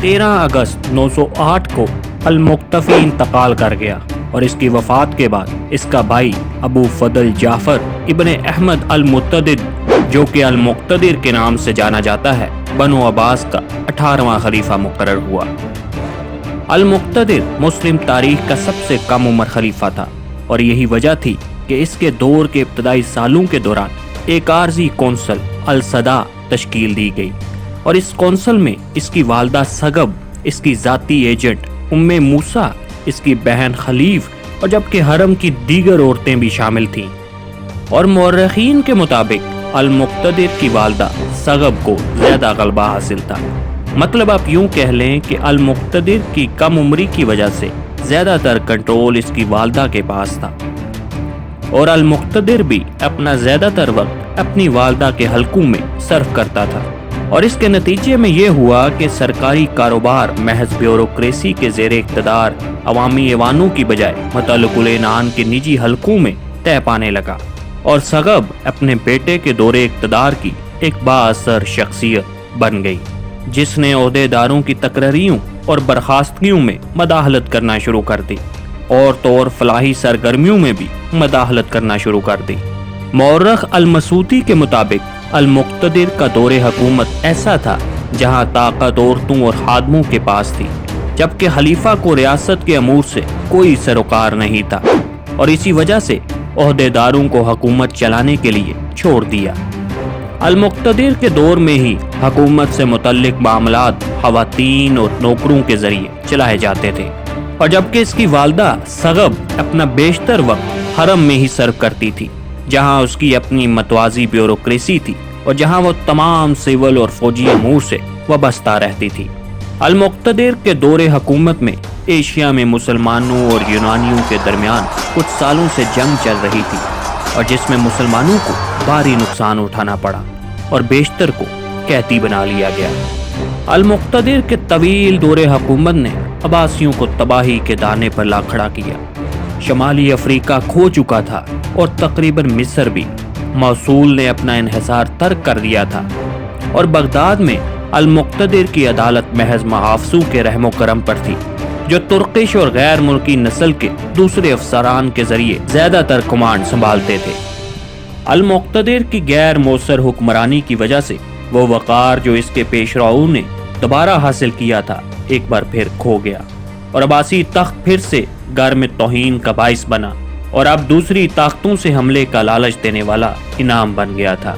13 اگست 908 کو المقتفی انتقال کر گیا اور اس کی وفات کے بعد اس کا بھائی ابو فضل جعفر ابن احمد المتدد، جو کہ المقتدر کے نام سے جانا جاتا ہے، بنو عباس کا 18واں خلیفہ مقرر ہوا۔ المقتدر مسلم تاریخ کا سب سے کم عمر خلیفہ تھا اور یہی وجہ تھی کہ اس کے دور کے ابتدائی سالوں کے دوران ایک عارضی کونسل الصدا تشکیل دی گئی اور اس کونسل میں اس کی والدہ سگب، اس کی ذاتی ایجنٹ موسیٰ، اس کی بہن خلیف اور جبکہ حرم کی دیگر عورتیں بھی شامل تھیں، اور مورخین کے مطابق المقتدر کی والدہ سگب کو زیادہ غلبہ حاصل تھا۔ مطلب آپ یوں کہہ لیں کہ المقتدر کی کم عمری کی وجہ سے زیادہ تر کنٹرول اس کی والدہ کے پاس تھا، اور المقتدر بھی اپنا زیادہ تر وقت اپنی والدہ کے حلقوں میں صرف کرتا تھا، اور اس کے نتیجے میں یہ ہوا کہ سرکاری کاروبار محض بیوروکریسی کے زیر اقتدار عوامی ایوانوں کی بجائے متعلق العنان کے نجی حلقوں میں طے پانے لگا، اور سگب اپنے بیٹے کے دور اقتدار کی ایک بااثر شخصیت بن گئی، جس نے عہدے داروں کی تقرریوں اور برخاستگیوں میں مداخلت کرنا شروع کر دی اور طور فلاحی سرگرمیوں میں بھی مداخلت کرنا شروع کر دی۔ مورخ المسعودی کے مطابق المقتدر کا دور حکومت ایسا تھا جہاں طاقت عورتوں اور خادموں کے پاس تھی، جبکہ خلیفہ کو ریاست کے امور سے کوئی سروکار نہیں تھا، اور اسی وجہ سے عہدے داروں کو حکومت چلانے کے لیے چھوڑ دیا۔ المقتدر کے دور میں ہی حکومت سے متعلق معاملات خواتین اور نوکروں کے ذریعے چلائے جاتے تھے، اور جبکہ اس کی والدہ سگب اپنا بیشتر وقت حرم میں ہی صرف کرتی تھی، جہاں اس کی اپنی متوازی بیوروکریسی تھی اور جہاں وہ تمام سول اور فوجی امور سے وابستہ رہتی تھی۔ المقتدر کے دور حکومت میں ایشیا میں مسلمانوں اور یونانیوں کے درمیان کچھ سالوں سے جنگ چل رہی تھی، اور جس میں مسلمانوں کو بھاری نقصان اٹھانا پڑا اور بیشتر کو قحطی بنا لیا گیا۔ المقتدر کے طویل دور حکومت نے عباسیوں کو تباہی کے دانے پر لا کھڑا کیا۔ شمالی افریقہ کھو چکا تھا اور تقریباً مصر بھی۔ موصول نے اپنا انحصار ترک کر دیا تھا، اور بغداد میں المقتدر کی عدالت محض محافظوں کے رحم و کرم پر تھی، جو ترکش اور غیر ملکی نسل کے دوسرے افسران کے ذریعے زیادہ تر کمانڈ سنبھالتے تھے۔ المقتدر کی غیر مؤثر حکمرانی کی وجہ سے وہ وقار جو اس کے پیش رو نے دوبارہ حاصل کیا تھا ایک بار پھر کھو گیا، اور عباسی تخت پھر سے گرم توہین کا باعث بنا اور اب دوسری طاقتوں سے حملے کا لالچ دینے والا انعام بن گیا تھا۔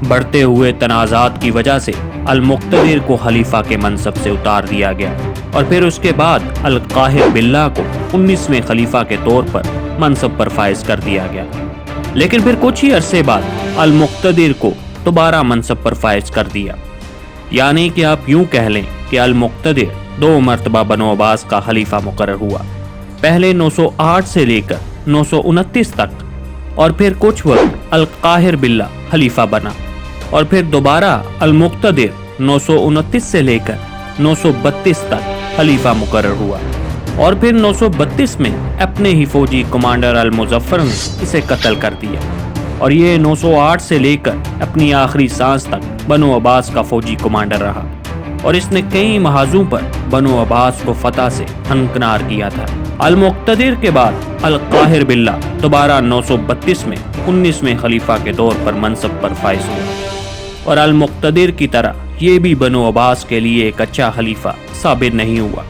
بڑھتے ہوئے تنازعات کی وجہ سے المقتدر کو خلیفہ کے منصب سے اتار دیا گیا، اور پھر اس کے بعد القاہر باللہ کو 19ویں خلیفہ کے طور پر منصب پر فائز کر دیا گیا، لیکن پھر کچھ ہی عرصے بعد المقتدر کو دوبارہ منصب پر فائز کر دیا۔ یعنی کہ آپ یوں کہہ لیں کہ المقتدر 2 مرتبہ بنو عباس کا خلیفہ مقرر ہوا، پہلے 908 سے لے کر 929 تک، اور پھر کچھ وقت القاہر باللہ خلیفہ بنا، اور پھر دوبارہ المقتدر 929 سے لے کر 932 تک خلیفہ مقرر ہوا، اور پھر 932 میں اپنے ہی فوجی کمانڈر المظفر نے اسے قتل کر دیا، اور یہ 908 سے لے کر اپنی آخری سانس تک بنو عباس کا فوجی کمانڈر رہا، اور اس نے کئی محاذوں پر بنو عباس کو فتح سے ہنکنار کیا تھا۔ المقتدر کے بعد القاہر باللہ دوبارہ 932 میں 19ویں خلیفہ کے طور پر منصب پر فائز ہوا، اور المقتدر کی طرح یہ بھی بنو عباس کے لیے ایک اچھا خلیفہ ثابت نہیں ہوا۔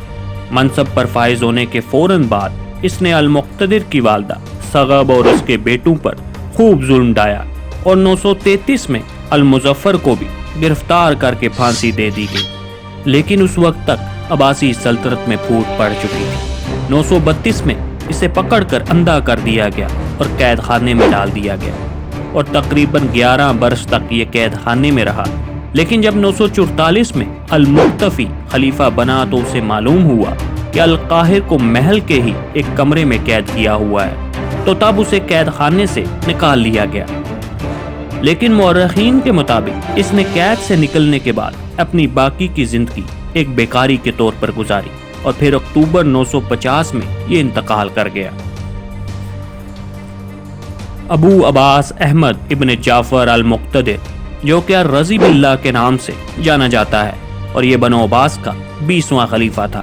منصب پر فائز ہونے کے فوراً بعد اس نے المقتدر کی والدہ سگب اور اس کے بیٹوں پر خوب ظلم ڈھایا، اور 933 میں المظفر کو بھی گرفتار کر کے پھانسی دے دی گئی، لیکن اس وقت تک عباسی سلطنت میں پھوٹ پڑ چکی تھی۔ 932 میں اسے پکڑ کر اندھا کر دیا گیا اور قید خانے میں ڈال دیا گیا، اور تقریباً 11 برس تک یہ قید خانے میں رہا۔ لیکن جب 944 میں المقتفی خلیفہ بنا تو اسے معلوم ہوا کہ القاہر کو محل کے ہی ایک کمرے میں قید کیا ہوا ہے، تو تب اسے قید خانے سے نکال لیا گیا۔ لیکن مورخین کے مطابق اس نے قید سے نکلنے کے بعد اپنی باقی کی زندگی ایک بیکاری کے طور پر گزاری اور پھر اکتوبر 950 میں یہ انتقال کر گیا۔ ابو عباس احمد ابن جعفر المقتدر، جو کہ الرضی باللہ کے نام سے جانا جاتا ہے، اور یہ بنو عباس کا 20واں خلیفہ تھا،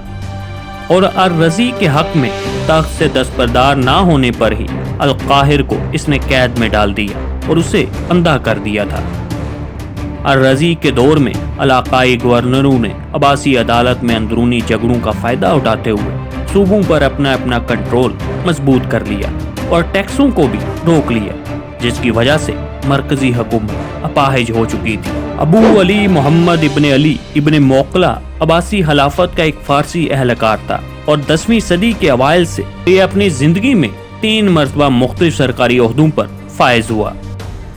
اور الرضی کے حق میں تخت سے دستبردار نہ ہونے پر ہی القاہر کو اس نے قید میں ڈال دیا اور اسے اندھا کر دیا تھا۔ الرضی کے دور میں علاقائی گورنروں نے عباسی عدالت میں اندرونی جھگڑوں کا فائدہ اٹھاتے ہوئے صوبوں پر اپنا کنٹرول مضبوط کر لیا اور ٹیکسوں کو بھی روک لیا، جس کی وجہ سے مرکزی حکومت اپاہج ہو چکی تھی۔ ابو علی محمد ابن علی ابن موقلہ عباسی خلافت کا ایک فارسی اہلکار تھا، اور 10ویں صدی کے اوائل سے یہ اپنی زندگی میں 3 مرتبہ مختلف سرکاری عہدوں پر فائز ہوا،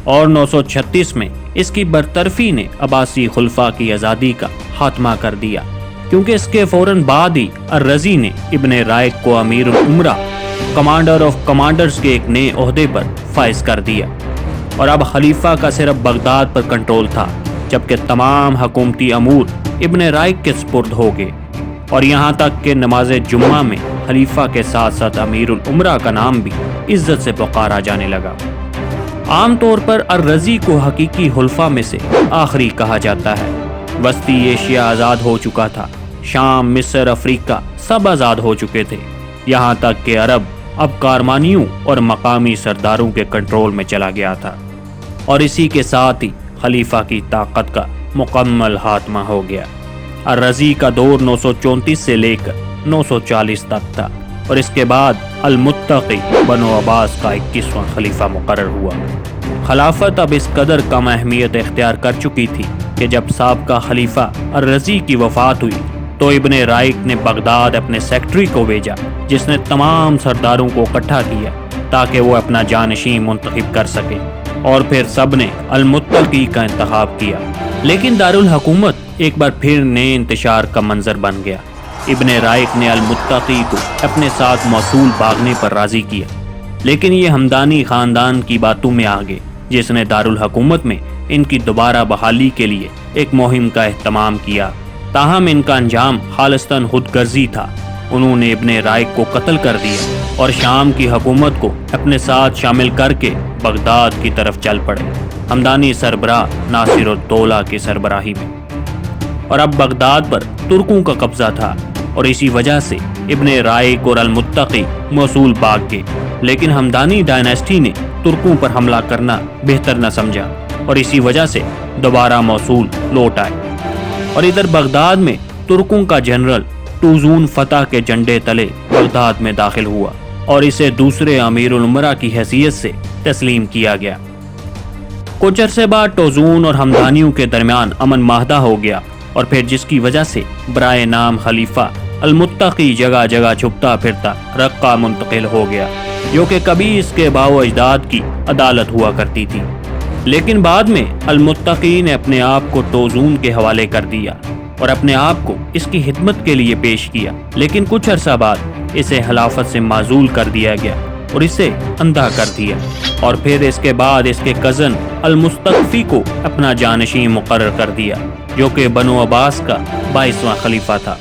اور 936 میں اس کی برطرفی نے عباسی خلفاء کی آزادی کا خاتمہ کر دیا، کیونکہ اس کے فوراً بعد ہی الرضی نے ابن رائق کو امیر الامرا، کمانڈر آف کمانڈرز کے ایک نئے عہدے پر فائز کر دیا، اور اب خلیفہ کا صرف بغداد پر کنٹرول تھا، جبکہ تمام حکومتی امور ابن رائق کے سپرد ہو گئے، اور یہاں تک کہ نماز جمعہ میں خلیفہ کے ساتھ ساتھ امیر الامرا کا نام بھی عزت سے پکارا جانے لگا۔ عام طور پر الرضی کو حقیقی خلفاء میں سے آخری کہا جاتا ہے۔ وسطی ایشیا آزاد ہو چکا تھا، شام، مصر، افریقہ سب آزاد ہو چکے تھے، یہاں تک کہ عرب اب کارمانیوں اور مقامی سرداروں کے کنٹرول میں چلا گیا تھا، اور اسی کے ساتھ ہی خلیفہ کی طاقت کا مکمل خاتمہ ہو گیا۔ الرضی کا دور 934 سے لے کر 940 تک تھا، اور اس کے بعد المتقی بنو عباس کا 21واں خلیفہ مقرر ہوا۔ خلافت اب اس قدر کم اہمیت اختیار کر چکی تھی کہ جب سابقہ خلیفہ الرضی کی وفات ہوئی تو ابن رائق نے بغداد اپنے سیکٹری کو بھیجا، جس نے تمام سرداروں کو اکٹھا کیا تاکہ وہ اپنا جانشین منتخب کر سکے، اور پھر سب نے المتقی کا انتخاب کیا۔ لیکن دارالحکومت ایک بار پھر نئے انتشار کا منظر بن گیا۔ ابن رائق نے المتقی کو اپنے ساتھ موصول بھاگنے پر راضی کیا، لیکن یہ ہمدانی خاندان کی باتوں میں آ گئے، جس نے دارالحکومت میں ان کی دوبارہ بحالی کے لیے ایک مہم کا اہتمام کیا۔ تاہم ان کا انجام خالصتاً خود غرضی تھا۔ انہوں نے ابن رائق کو قتل کر دیا اور شام کی حکومت کو اپنے ساتھ شامل کر کے بغداد کی طرف چل پڑے، ہمدانی سربراہ ناصر الدولہ کی سربراہی میں، اور اب بغداد پر ترکوں کا قبضہ تھا، اور اسی وجہ سے ابن رائق اور المتقی موصول بھاگ گئے۔ لیکن ہمدانی ڈائناسٹی نے ترکوں پر حملہ کرنا بہتر نہ سمجھا، اور اسی وجہ سے دوبارہ موصول لوٹ آئے، اور ادھر بغداد میں ترکوں کا جنرل توزون فتح کے جھنڈے تلے بغداد میں داخل ہوا، اور اسے دوسرے امیر الامرا کی حیثیت سے تسلیم کیا گیا۔ کچھ عرصے بعد توزون اور ہمدانیوں کے درمیان امن معاہدہ ہو گیا، اور پھر جس کی وجہ سے برائے نام خلیفہ المتقی جگہ جگہ چھپتا پھرتا رقہ منتقل ہو گیا، جو کہ کبھی اس کے باؤ اجداد کی عدالت ہوا کرتی تھی۔ لیکن بعد میں المتقی نے اپنے آپ کو توزون کے حوالے کر دیا اور اپنے آپ کو اس کی خدمت کے لیے پیش کیا، لیکن کچھ عرصہ بعد اسے خلافت سے معزول کر دیا گیا اور اسے اندھا کر دیا، اور پھر اس کے بعد اس کے کزن المستخفی کو اپنا جانشین مقرر کر دیا، جو کہ بنو عباس کا 22واں خلیفہ تھا۔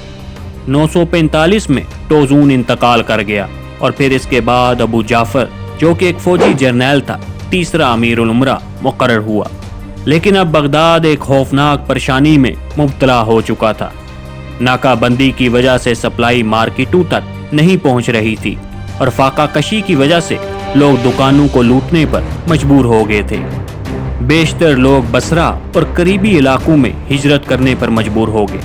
945 میں توزون انتقال کر گیا، اور پھر اس کے بعد ابو جعفر، جو کہ ایک فوجی جرنیل تھا، تیسرا امیر الامرا مقرر ہوا۔ لیکن اب بغداد ایک خوفناک پریشانی میں مبتلا ہو چکا تھا۔ ناکہ بندی کی وجہ سے سپلائی مارکیٹوں تک نہیں پہنچ رہی تھی، اور فاقہ کشی کی وجہ سے لوگ دکانوں کو لوٹنے پر مجبور ہو گئے تھے۔ بیشتر لوگ بصرہ اور قریبی علاقوں میں ہجرت کرنے پر مجبور ہو گئے،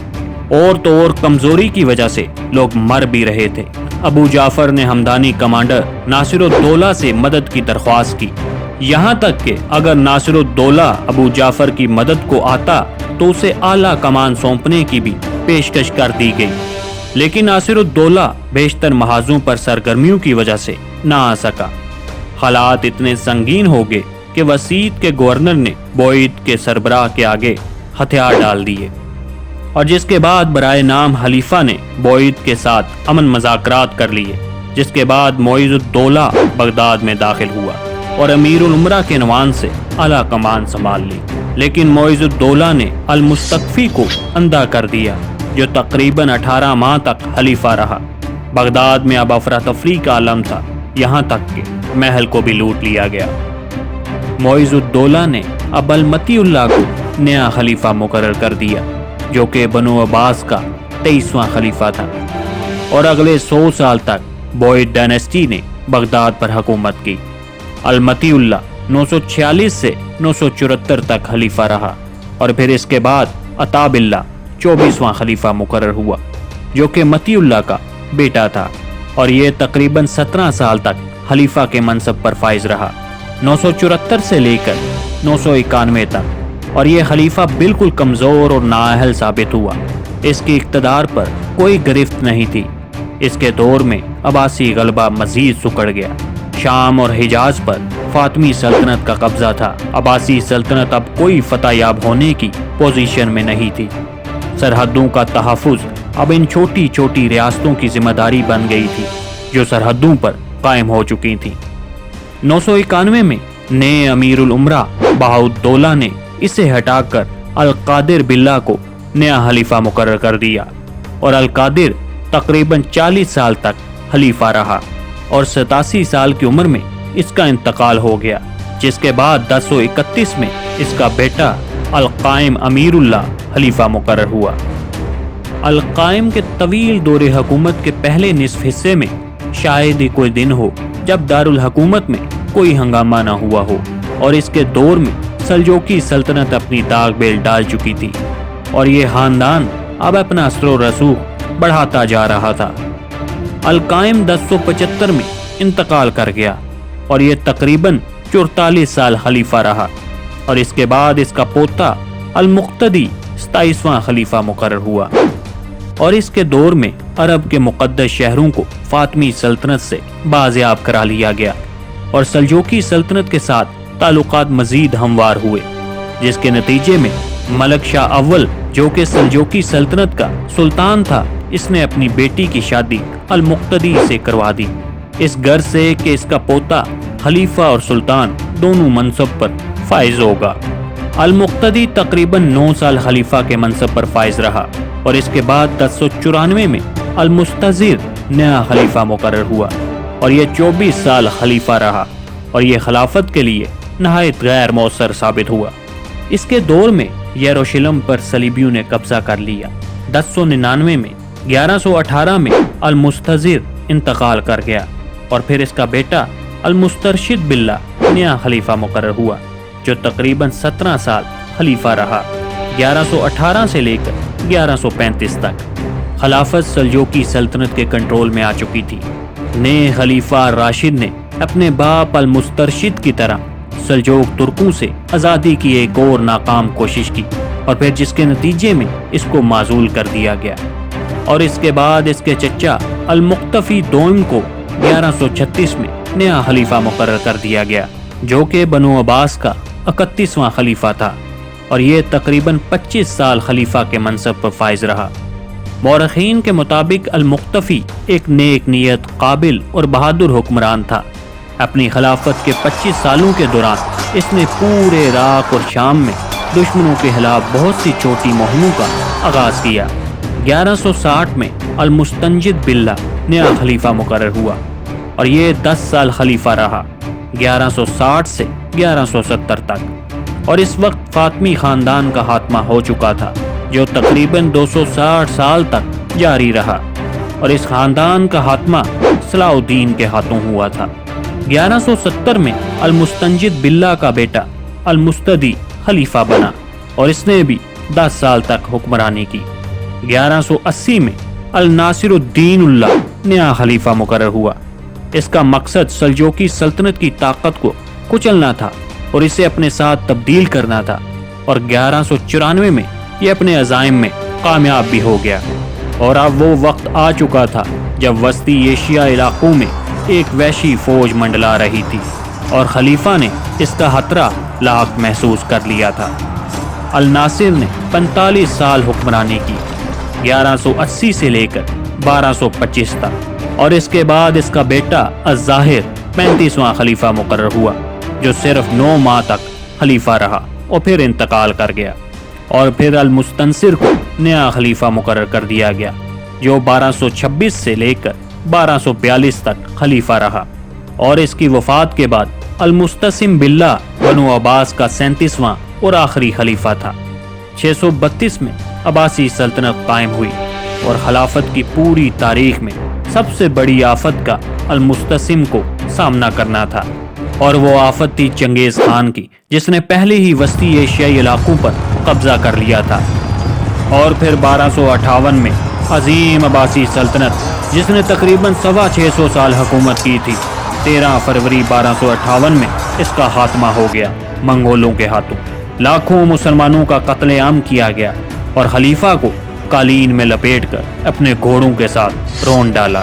اور تو اور کمزوری کی وجہ سے لوگ مر بھی رہے تھے۔ ابو جعفر نے ہمدانی کمانڈر ناصر الدولہ سے مدد کی درخواست کی، یہاں تک کہ اگر ناصر الدولہ ابو جعفر کی مدد کو آتا تو اسے اعلیٰ کمان سونپنے کی بھی پیشکش کر دی گئی، لیکن ناصر الدولہ بیشتر محاذوں پر سرگرمیوں کی وجہ سے نہ آ سکا۔ حالات اتنے سنگین ہو گئے کہ وسیط کے گورنر نے بوئید کے سربراہ کے آگے ہتھیار ڈال دیے، اور جس کے بعد برائے نام خلیفہ نے بوئید کے ساتھ امن مذاکرات کر لیے، جس کے بعد معیز الدولہ بغداد میں داخل ہوا اور امیر الامرا کے عنوان سے اعلیٰ کمان سنبھال لی۔ لیکن معیز الدولہ نے المستکفی کو اندھا کر دیا جو تقریباً 18 ماہ تک خلیفہ رہا۔ بغداد میں اب افراتفری کا عالم تھا، یہاں تک کہ محل کو بھی لوٹ لیا گیا۔ معیز الدولہ نے اب المتی اللہ کو نیا خلیفہ مقرر کر دیا جو کہ بنو عباس کا 23واں خلیفہ تھا، اور اگلے 100 سال تک بوئیڈ ڈائنسٹی نے بغداد پر حکومت کی۔ المتی اللہ 946 سے 974 تک خلیفہ رہا، اور پھر اس کے بعد عطا باللہ 24واں خلیفہ مقرر ہوا جو کہ متی اللہ کا بیٹا تھا، اور یہ تقریباً 17 سال تک خلیفہ کے منصب پر فائز رہا، 974 سے لے کر 991 تک، اور یہ خلیفہ بالکل کمزور اور نااہل ثابت ہوا۔ اس کی اقتدار پر کوئی گرفت نہیں تھی۔ اس کے دور میں عباسی غلبہ مزید سکڑ گیا۔ شام اور حجاز پر فاطمی سلطنت کا قبضہ تھا۔ عباسی سلطنت اب کوئی فتح یاب ہونے کی پوزیشن میں نہیں تھی۔ سرحدوں کا تحفظ اب ان چھوٹی چھوٹی ریاستوں کی ذمہ داری بن گئی تھی جو سرحدوں پر قائم ہو چکی تھیں۔ 991 میں نئے امیر الامراء بہاءالدولہ نے اسے ہٹا کر القادر باللہ کو نیا خلیفہ مقرر کر دیا، اور القادر تقریباً 40 سال تک خلیفہ رہا، اور 87 سال کی عمر میں اس کا انتقال ہو گیا، جس کے بعد 1031 میں اس کا بیٹا القائم امیر اللہ خلیفہ مقرر ہوا۔ القائم کے طویل دور حکومت کے پہلے نصف حصے میں شاید ہی کوئی دن ہو جب دارالحکومت میں کوئی ہنگامہ نہ ہوا ہو، اور اس کے دور میں سلجوقی سلطنت اپنی داغ بیل ڈال چکی تھی، اور یہ خاندان اب اپنا اثر و رسوخ بڑھاتا جا رہا تھا۔ القائم 1075 میں انتقال کر گیا، اور یہ تقریباً 44 سال خلیفہ رہا، اور اس کے بعد اس کا پوتا المقتدی 27واں خلیفہ مقرر ہوا، اور اس کے دور میں عرب کے مقدس شہروں کو فاطمی سلطنت سے بازیاب کرا لیا گیا، اور سلجوقی سلطنت کے ساتھ تعلقات مزید ہموار ہوئے، جس کے نتیجے میں ملک شاہ اول جو کہ سلجوقی سلطنت کا سلطان تھا، اس نے اپنی بیٹی کی شادی المقتدی سے کروا دی، اس غرض سے کہ اس کا پوتا خلیفہ اور سلطان دونوں منصب پر فائز ہوگا۔ المقتدی تقریباً 9 سال خلیفہ کے منصب پر فائز رہا، اور اس کے بعد 1094 میں المستظر نیا خلیفہ مقرر ہوا، اور یہ 24 سال خلیفہ رہا، اور یہ خلافت کے لیے نہایت غیر مؤثر ثابت ہوا۔ اس کے دور میں یروشلم پر صلیبیوں نے قبضہ کر لیا۔ 1099 میں 1118 میں المستظر انتقال کر گیا، اور پھر اس کا بیٹا المسترشد باللہ نیا خلیفہ مقرر ہوا جو تقریباً 17 سال خلیفہ رہا، 1118 سے لے کر 1135 تک۔ خلافت سلجوقی سلطنت کے کنٹرول میں آ چکی تھی۔ نئے خلیفہ راشد نے اپنے باپ المسترشد کی طرح سلجوق ترکوں سے آزادی کی ایک اور ناکام کوشش کی، اور پھر جس کے نتیجے میں اس کو معزول کر دیا گیا، اور اس کے بعد اس کے چچا المقتفی دوم کو 1136 میں نیا خلیفہ مقرر کر دیا گیا جو کہ بنو عباس کا 31واں خلیفہ تھا، اور یہ تقریباً 25 سال خلیفہ کے منصب پر فائز رہا۔ مورخین کے مطابق المقتفی ایک نیک نیت، قابل اور بہادر حکمران تھا۔ اپنی خلافت کے 25 سالوں کے دوران اس نے پورے عراق اور شام میں دشمنوں کے خلاف بہت سی چھوٹی مہموں کا آغاز کیا۔ 1160 میں المستنجد باللہ نیا خلیفہ مقرر ہوا، اور یہ 10 سال خلیفہ رہا، 1160 سے 1170 تک، اور اس وقت فاطمی خاندان کا خاتمہ ہو چکا تھا جو تقریباً 260 سال تک جاری رہا، اور اس خاندان کا خاتمہ صلاح الدین کے ہاتھوں ہوا تھا۔ 1170 میں المستنجد باللہ کا بیٹا المستدی خلیفہ بنا، اور اس نے بھی 10 سال تک حکمرانی کی۔ 1180 میں الناصر الدین اللہ نیا خلیفہ مقرر ہوا۔ اس کا مقصد سلجوقی سلطنت کی طاقت کو کچلنا تھا اور اسے اپنے ساتھ تبدیل کرنا تھا، اور 1194 میں یہ اپنے عزائم میں کامیاب بھی ہو گیا، اور اب وہ وقت آ چکا تھا جب وسطی ایشیا علاقوں میں ایک وحشی فوج منڈلا رہی تھی، اور خلیفہ نے اس کا خطرہ لاحق محسوس کر لیا تھا۔ الناصر نے 45 سال حکمرانی کی، 1180 سے لے کر 1225 تک، اور اس کے بعد اس کا بیٹا الظاہر 35واں خلیفہ مقرر ہوا جو صرف 9 ماہ تک خلیفہ رہا۔ اور پھر انتقال کر گیا، اور پھر المستنصر کو نیا خلیفہ مقرر کر دیا گیا جو 1226 سے لے کر 1242 تک خلیفہ رہا، اور اس کی وفات کے بعد المستسم باللہ بنو عباس کا 37واں اور آخری خلیفہ تھا۔ 632 میں عباسی سلطنت قائم ہوئی، اور خلافت کی پوری تاریخ میں سب سے بڑی آفت کا المستسم کو سامنا کرنا تھا، اور وہ آفت تھی چنگیز خان کی، جس نے پہلے ہی وسطی ایشیائی علاقوں پر قبضہ کر لیا تھا۔ اور پھر 1258 میں عظیم عباسی سلطنت جس نے تقریباً 625 سال حکومت کی تھی، 13 فروری 1258 میں اس کا خاتمہ ہو گیا منگولوں کے ہاتھوں۔ لاکھوں مسلمانوں کا قتل عام کیا گیا، اور خلیفہ کو قالین میں لپیٹ کر اپنے گھوڑوں کے ساتھ رون ڈالا۔